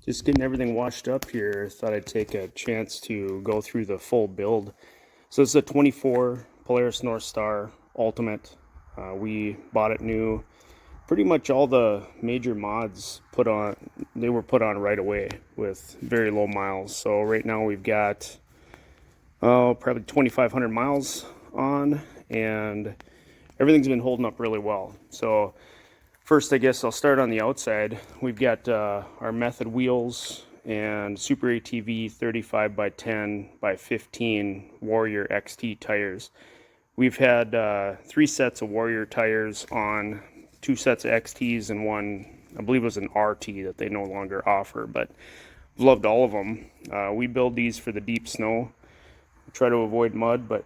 Just getting everything washed up here. Thought I'd take a chance to go through the full build. So this is a 24 Polaris Northstar Ultimate. We bought it new. Pretty much all the major mods they were put on right away with very low miles. So right now we've got probably 2,500 miles on, and everything's been holding up really well. So first, I guess I'll start on the outside. We've got our Method wheels and SuperATV 35 by 10 by 15 Warrior XT tires. We've had 3 sets of Warrior tires on, 2 sets of XTs, and one, I believe it was an RT that they no longer offer, but I've loved all of them. We build these for the deep snow. We try to avoid mud, but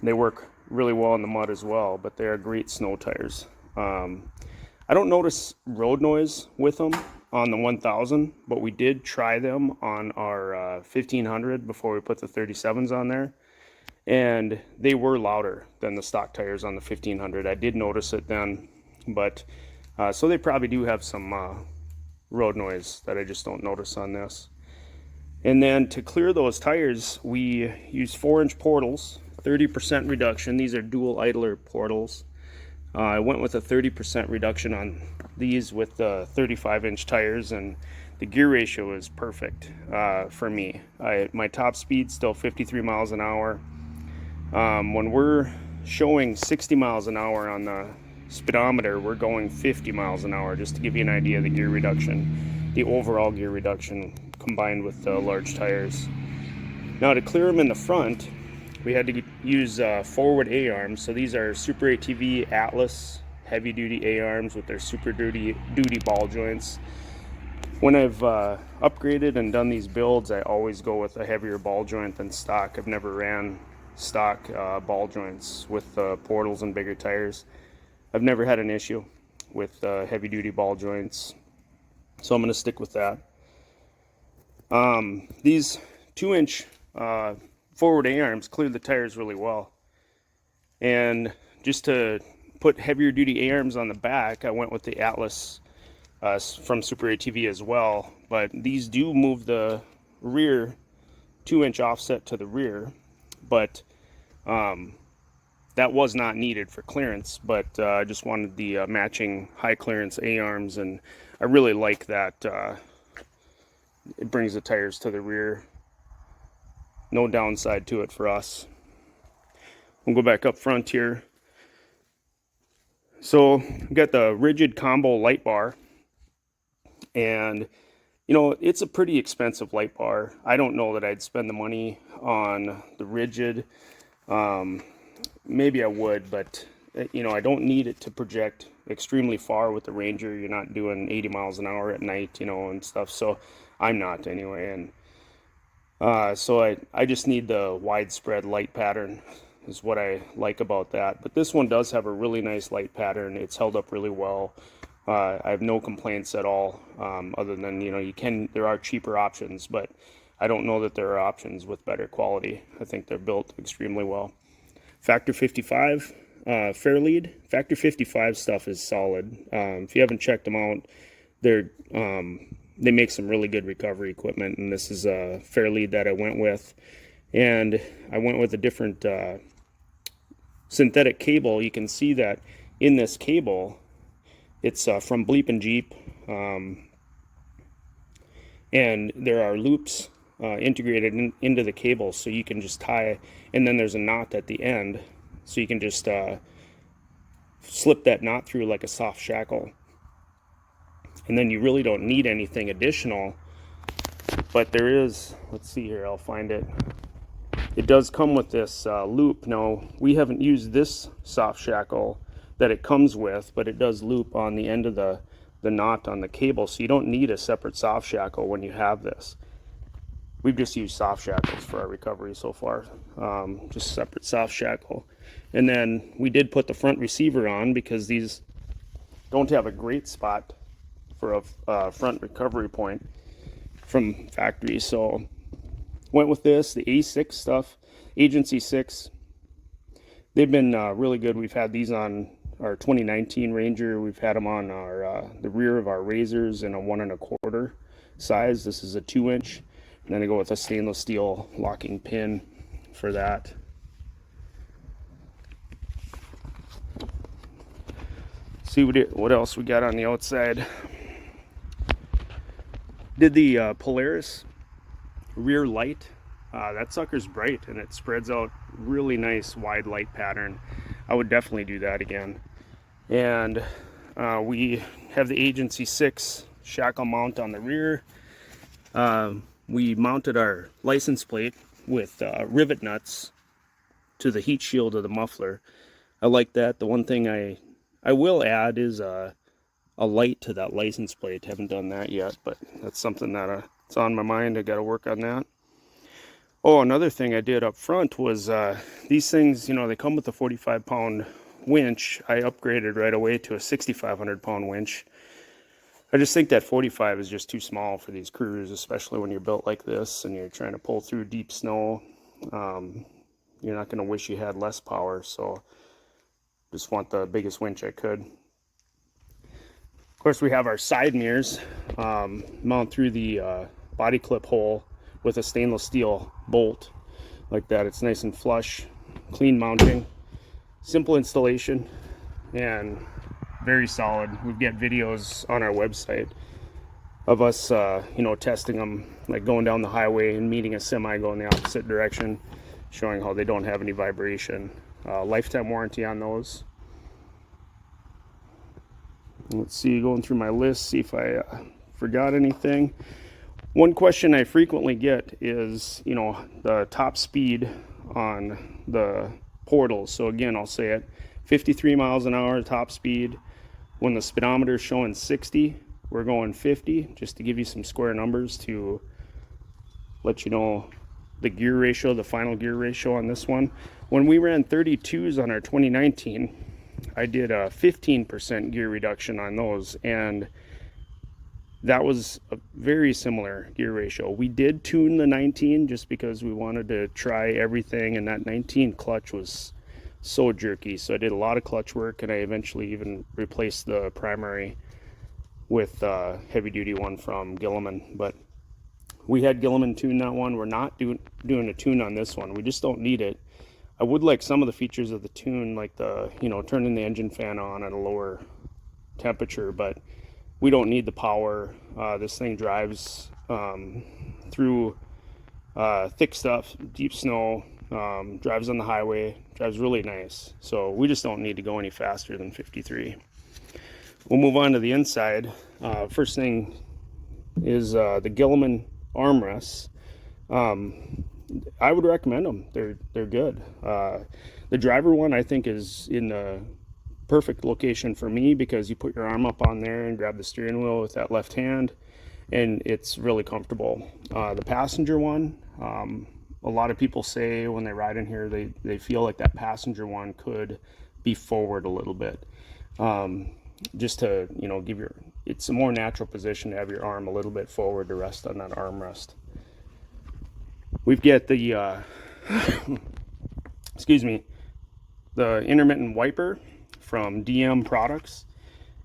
they work really well in the mud as well, but they are great snow tires. I don't notice road noise with them on the 1000, but we did try them on our 1500 before we put the 37s on there, and they were louder than the stock tires on the 1500. I did notice it then, but so they probably do have some road noise that I just don't notice on this. And then to clear those tires, we use 4-inch portals, 30% reduction. These are dual idler portals. I went with a 30% reduction on these with the 35-inch tires, and the gear ratio is perfect for me. My top speed's still 53 miles an hour. When we're showing 60 miles an hour on the speedometer, we're going 50 miles an hour, just to give you an idea of the gear reduction, the overall gear reduction combined with the large tires. Now to clear them in the front, we had to use forward A-arms. So these are SuperATV Atlas heavy-duty A-arms with their Superduty ball joints. When I've upgraded and done these builds, I always go with a heavier ball joint than stock. I've never ran stock ball joints with portals and bigger tires. I've never had an issue with heavy-duty ball joints, so I'm going to stick with that. These 2-inch forward A-arms clear the tires really well, and just to put heavier duty A-arms on the back, I went with the Atlas from SuperATV as well, but these do move the rear 2-inch offset to the rear, but that was not needed for clearance, but I just wanted the matching high clearance A-arms, and I really like that. It brings the tires to the rear. No downside to it for us. We'll go back up front here. So we've got the Ridgid combo light bar, and you know, it's a pretty expensive light bar. I don't know that I'd spend the money on the Ridgid. Maybe I would, but you know, I don't need it to project extremely far with the Ranger. You're not doing 80 miles an hour at night, you know, and stuff. So I'm not anyway, and so I just need the widespread light pattern is what I like about that. But this one does have a really nice light pattern. It's held up really well. I have no complaints at all, other than, you know, there are cheaper options, but I don't know that there are options with better quality. I think they're built extremely well. Factor 55 fairlead. Factor 55 stuff is solid. If you haven't checked them out, they make some really good recovery equipment, and this is a fairlead that I went with. And I went with a different synthetic cable. You can see that in this cable, it's from Bleepin Jeep, and there are loops integrated into the cable, so you can just tie, and then there's a knot at the end, so you can just slip that knot through like a soft shackle. And then you really don't need anything additional, but there is, let's see here, I'll find it. It does come with this loop. Now, we haven't used this soft shackle that it comes with, but it does loop on the end of the knot on the cable, so you don't need a separate soft shackle when you have this. We've just used soft shackles for our recovery so far, just separate soft shackle. And then we did put the front receiver on because these don't have a great spot for a front recovery point from factory, so went with this, the A6 stuff, Agency 6. They've been really good. We've had these on our 2019 Ranger. We've had them on our the rear of our Razors in a 1 1/4 size. This is a 2-inch, and then I go with a stainless steel locking pin for that. See what else we got on the outside. Did the Polaris rear light. That sucker's bright and it spreads out really nice wide light pattern. I would definitely do that again. And we have the Agency 6 shackle mount on the rear. We mounted our license plate with rivet nuts to the heat shield of the muffler. I like that. The one thing I will add is a light to that license plate. Haven't done that yet, but that's something that it's on my mind. I got to work on that. Oh, another thing I did up front was these things, you know, they come with a 45-pound winch. I upgraded right away to a 6,500-pound winch. I just think that 45 is just too small for these crews, especially when you're built like this and you're trying to pull through deep snow. You're not going to wish you had less power, so just want the biggest winch I could. Of course, we have our side mirrors mount through the body clip hole with a stainless steel bolt like that. It's nice and flush, clean mounting, simple installation, and very solid. We've got videos on our website of us, you know, testing them, like going down the highway and meeting a semi going the opposite direction, showing how they don't have any vibration. Lifetime warranty on those. Let's see, going through my list, see if I forgot anything. One question I frequently get is, you know, the top speed on the portals. So again, I'll say it, 53 miles an hour top speed. When the speedometer is showing 60, we're going 50, just to give you some square numbers to let you know the gear ratio, the final gear ratio on this one. When we ran 32s on our 2019, I did a 15% gear reduction on those, and that was a very similar gear ratio. We did tune the 19 just because we wanted to try everything, and that 19 clutch was so jerky. So I did a lot of clutch work, and I eventually even replaced the primary with a heavy duty one from Gilliman. But we had Gilliman tune that one. We're not doing a tune on this one. We just don't need it. I would like some of the features of the tune, like the, you know, turning the engine fan on at a lower temperature, but we don't need the power. This thing drives through thick stuff, deep snow, drives on the highway, drives really nice. So we just don't need to go any faster than 53. We'll move on to the inside. First thing is the Gilliman armrests. I would recommend them. They're good. The driver one, I think, is in the perfect location for me because you put your arm up on there and grab the steering wheel with that left hand, and it's really comfortable. The passenger one, a lot of people say when they ride in here, they feel like that passenger one could be forward a little bit. Just to, you know, it's a more natural position to have your arm a little bit forward to rest on that armrest. We've got the, excuse me, the intermittent wiper from DM Products.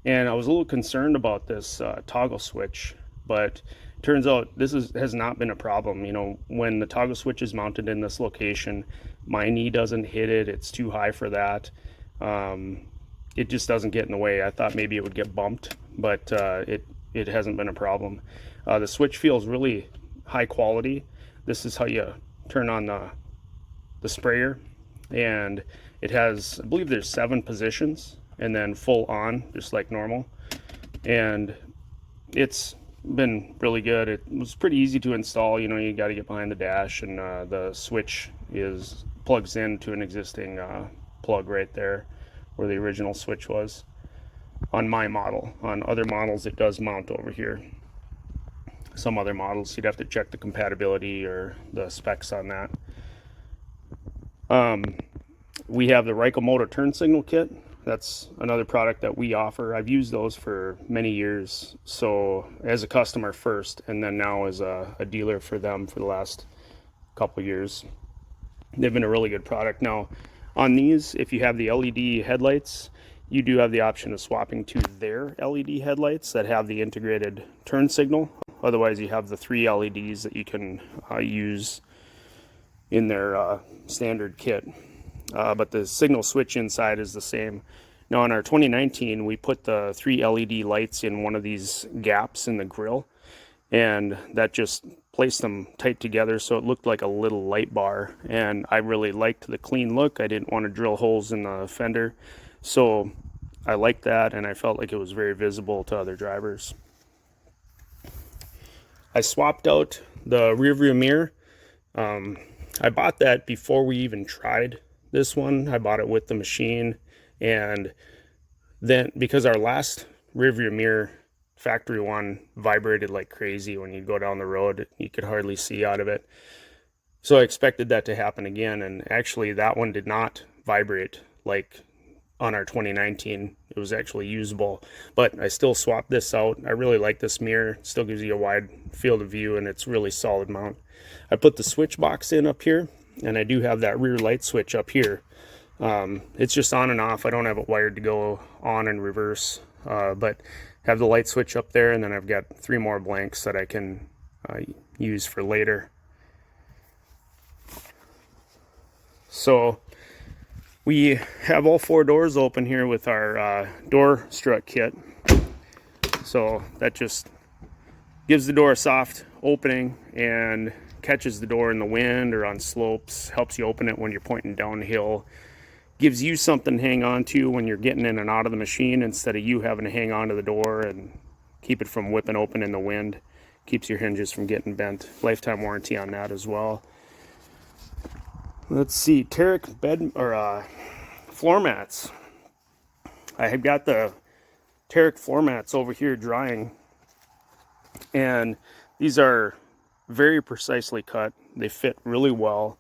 And I was a little concerned about this toggle switch, but turns out this has not been a problem. You know, when the toggle switch is mounted in this location, my knee doesn't hit it. It's too high for that. It just doesn't get in the way. I thought maybe it would get bumped, but it hasn't been a problem. The switch feels really high quality. This is how you turn on the sprayer, and it has, I believe there's 7 positions, and then full on, just like normal. And it's been really good. It was pretty easy to install. You know, you got to get behind the dash, and the switch plugs into an existing plug right there where the original switch was on my model. On other models, it does mount over here. Some other models, you'd have to check the compatibility or the specs on that. We have the Rycomoto turn signal kit. That's another product that we offer. I've used those for many years, so as a customer first, and then now as a dealer for them for the last couple years. They've been a really good product. Now on these, if you have the LED headlights, you do have the option of swapping to their LED headlights that have the integrated turn signal. Otherwise, you have the 3 LEDs that you can use in their standard kit. But the signal switch inside is the same. Now in our 2019, we put the 3 LED lights in one of these gaps in the grill, and that just placed them tight together so it looked like a little light bar, and I really liked the clean look. I didn't want to drill holes in the fender, so I liked that, and I felt like it was very visible to other drivers. I swapped out the rear view mirror. I bought that before we even tried this one. I bought it with the machine, and then because our last rear view mirror, factory one, vibrated like crazy when you go down the road, you could hardly see out of it. So I expected that to happen again, and actually that one did not vibrate like on our 2019. It was actually usable, but I still swapped this out. I really like this mirror. It still gives you a wide field of view, and it's really solid mount. I put the switch box in up here, and I do have that rear light switch up here. It's just on and off. I don't have it wired to go on and reverse, but have the light switch up there, and then I've got 3 more blanks that I can use for later. So we have all 4 doors open here with our door strut kit. So that just gives the door a soft opening and catches the door in the wind or on slopes, helps you open it when you're pointing downhill, gives you something to hang on to when you're getting in and out of the machine instead of you having to hang on to the door and keep it from whipping open in the wind. Keeps your hinges from getting bent. Lifetime warranty on that as well. Let's see, Terick bed or floor mats. I have got the Terick floor mats over here drying, and these are very precisely cut. They fit really well.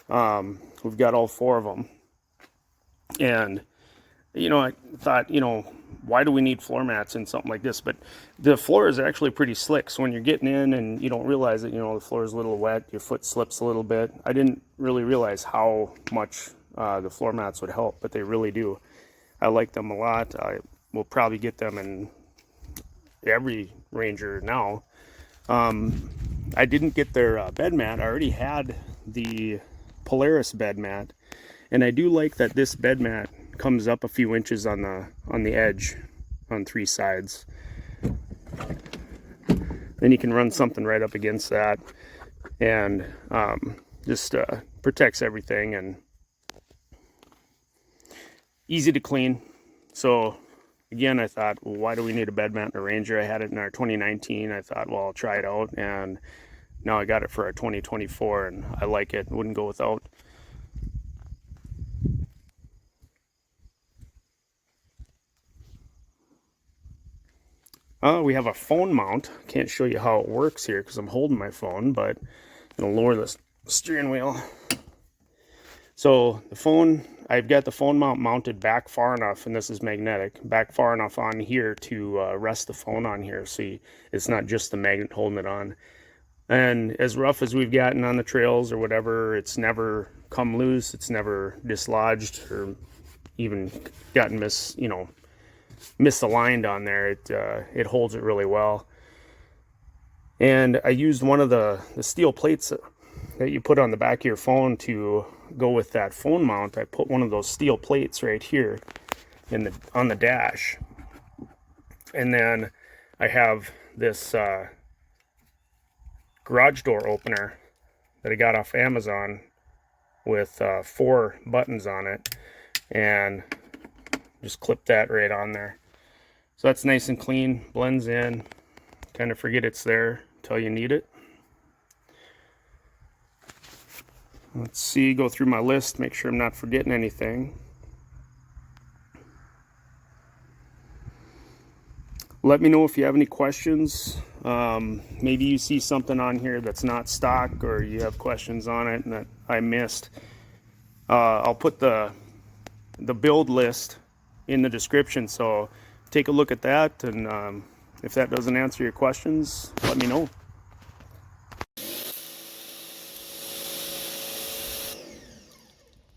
We've got all 4 of them. And, you know, I thought, you know, why do we need floor mats in something like this? But the floor is actually pretty slick. So when you're getting in and you don't realize that, you know, the floor is a little wet, your foot slips a little bit. I didn't really realize how much the floor mats would help, but they really do. I like them a lot. I will probably get them in every Ranger now. I didn't get their bed mat. I already had the Polaris bed mat, and I do like that this bed mat comes up a few inches on the edge on 3 sides. Then you can run something right up against that, and just protects everything, and easy to clean. So again, I thought, well, why do we need a bed mat in a Ranger? I had it in our 2019. I thought, well, I'll try it out, and now I got it for our 2024, and I like it. Wouldn't go without. We have a phone mount. Can't show you how it works here because I'm holding my phone, but I'm going to lower the steering wheel. So the phone, I've got the phone mount mounted back far enough, and this is magnetic, back far enough on here to rest the phone on here. So it's not just the magnet holding it on. And as rough as we've gotten on the trails or whatever, it's never come loose. It's never dislodged or even gotten misaligned on there. It holds it really well. And I used one of the steel plates that you put on the back of your phone to go with that phone mount. I put one of those steel plates right here on the dash, and then I have this garage door opener that I got off Amazon with 4 buttons on it, and just clip that right on there. So that's nice and clean, blends in, kind of forget it's there until you need it. Let's see, go through my list, make sure I'm not forgetting anything. Let me know if you have any questions. Maybe you see something on here that's not stock, or you have questions on it and that I missed. I'll put the build list in the description, so take a look at that, and if that doesn't answer your questions, let me know.